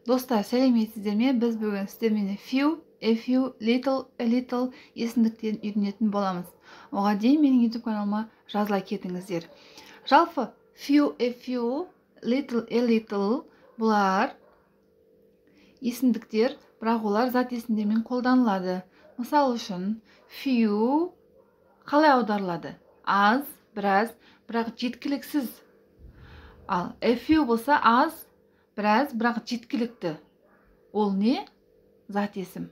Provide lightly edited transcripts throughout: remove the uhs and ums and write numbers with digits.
Достар, сәлеметсіздер ме? Біз бүгін сіздермен few, a few, little, a little есімдіктерін үйренетін боламыз. Оған дейін менің YouTube каналыма жазыла кетіңіздер. Жалпы few, a few, little, a little бұлар есімдіктер, бірақ олар зат есімдермен қолданылады. Мысал үшін, few қалай аударылады? Аз, біраз, бірақ жеткіліксіз. Ал a few болса аз, біраз, бірақ жеткілікті. Ол не? Зат есім.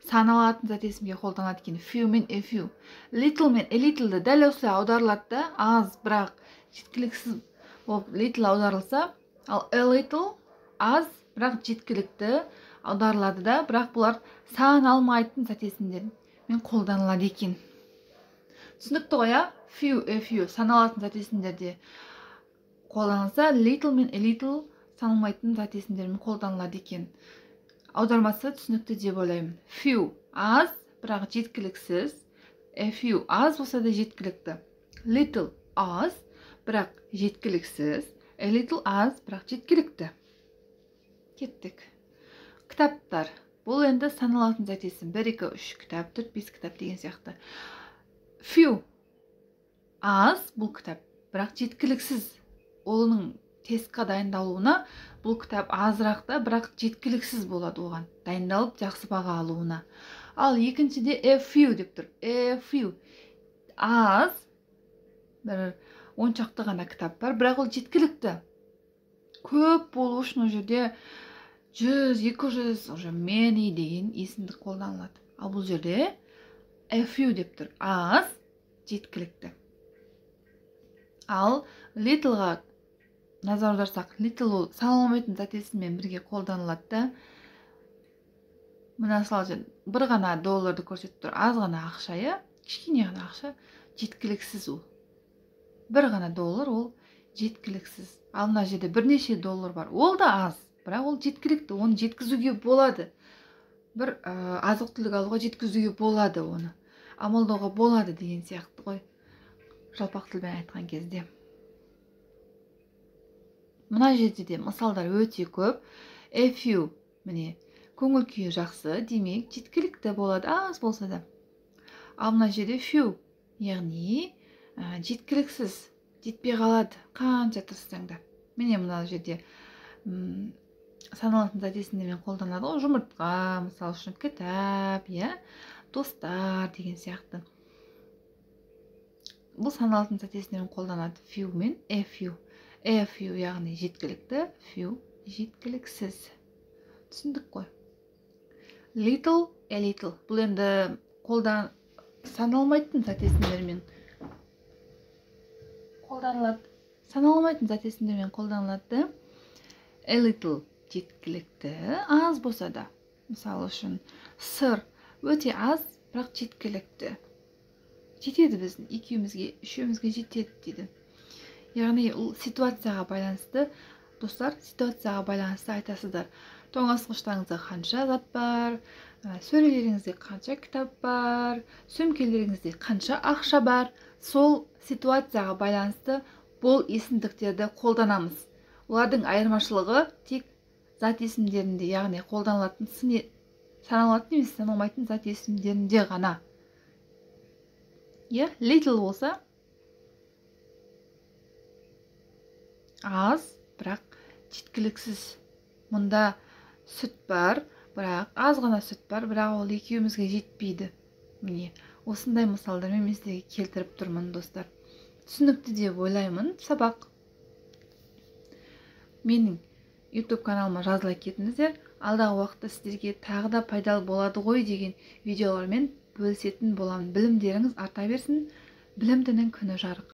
Саналатын зат есімге қолданылады екен. Few мен a few. Little мен a little дәл осылай аударылады да, аз, бірақ жеткіліксіз болып little аударылса, ал a little аз, бірақ жеткілікті аударылады да, бірақ бұлар саналмайтын зат есімдермен қолданылады екен. Түсінікті ғой, few, a few саналатын зат есімдерде қолданылса, little мен a little саналмайтын зат есімдермен қолданылады екен. Аудармасы түсінікті деп ойлаймын. Few аз, бірақ жеткіліксіз. A few аз болса да жеткілікті. Little аз, бірақ жеткіліксіз. A little аз, бірақ жеткілікті. Кеттік. Кітаптар. Бұл енді саналатын зат есім. 1, 2, 3 кітап, 4, 5 кітап деген сияқты. Few аз, бұл кітап, бірақ жеткіліксіз. Оның тестқа дайындалуына бұл кітап азырақ та, бірақ жеткіліксіз болады оған. Дайындалып, жақсы баға алуына. Ал екіншіде a few деп тұр. A few аз, бір 10 шақты ғана кітап бар, бірақ ол жеткілікті. Көп болу үшін ол жерде 100, 200, уже many деген есімдік қолданылады. Ал бұл жерде a few деп тұр. Аз, жеткілікті. Ал littleға назар аударсақ, little ол саналмайтын зат есіммен бірге қолданылады да. Мына мысалы бір ғана долларды көрсетіп тұр, аз ғана ақша, кішкене ғана ақша, жеткіліксіз ол. Бір ғана доллар ол жеткіліксіз. Ал мына жерде бірнеше доллар бар, ол да аз, бірақ ол жеткілікті, оны жеткізуге болады. Бір азық-түлік алуға жеткізуге болады оны. Амалдауға болады деген сияқты ғой. Жалпақ тілмен айтқан кезде. Мына жерде де мысалдар өте көп. A few, міне, көңіл күйі жақсы, демек жеткілікті болады, аз болса да. Ал мына жерде few, яғни жеткіліксіз, жетпей қалады, қанша тырыссаң да. Міне мына жерде саналатын зат есімдермен қолданады ғой, жұмыртқа, мысал үшін кітап, достар деген сияқты. Бұл саналатын зат есімдермен қолданады few мен a few. A few яғни жеткілікті, few жеткіліксіз. Түсіндік қой. Little, a little. Бұл енді саналмайтын зат есімдермен қолданылады. Саналмайтын зат есімдермен қолданылады. A little жеткілікті, аз болса да. Мысалы үшін сыр өте аз, бірақ жеткілікті. Жетеді біздің, екеумізге, үшеумізге жетеді дейді. Яғни ситуацияға байланысты, достар, ситуацияға байланысты айтасыздар. Тоңазытқыштарыңызда қанша зат бар, сөрелеріңізде қанша кітап бар, сөмкелеріңізде қанша ақша бар, сол ситуацияға байланысты бұл есімдіктерді қолданамыз. Олардың айырмашылығы тек зат есімдерінде, яғни қолданылатын саналатын емес, саналмайтын зат есімдерінде ғана. Little болса аз, бірақ жеткіліксіз. Мұнда сүт бар, бірақ аз ғана сүт бар, бірақ ол екеумізге жетпейді. Міне, осындай мысалдармен мен сіздерге келтіріп тұрмын, достар. Түсінікті деп ойлаймын, сабақ. Менің YouTube каналыма жазыла кетіңіздер. Алдағы уақытта сіздерге тағы да пайдалы болады ғой деген видеолармен бөлісетін боламын. Білімдеріңіз арта берсін. Білімдінің күні жарық.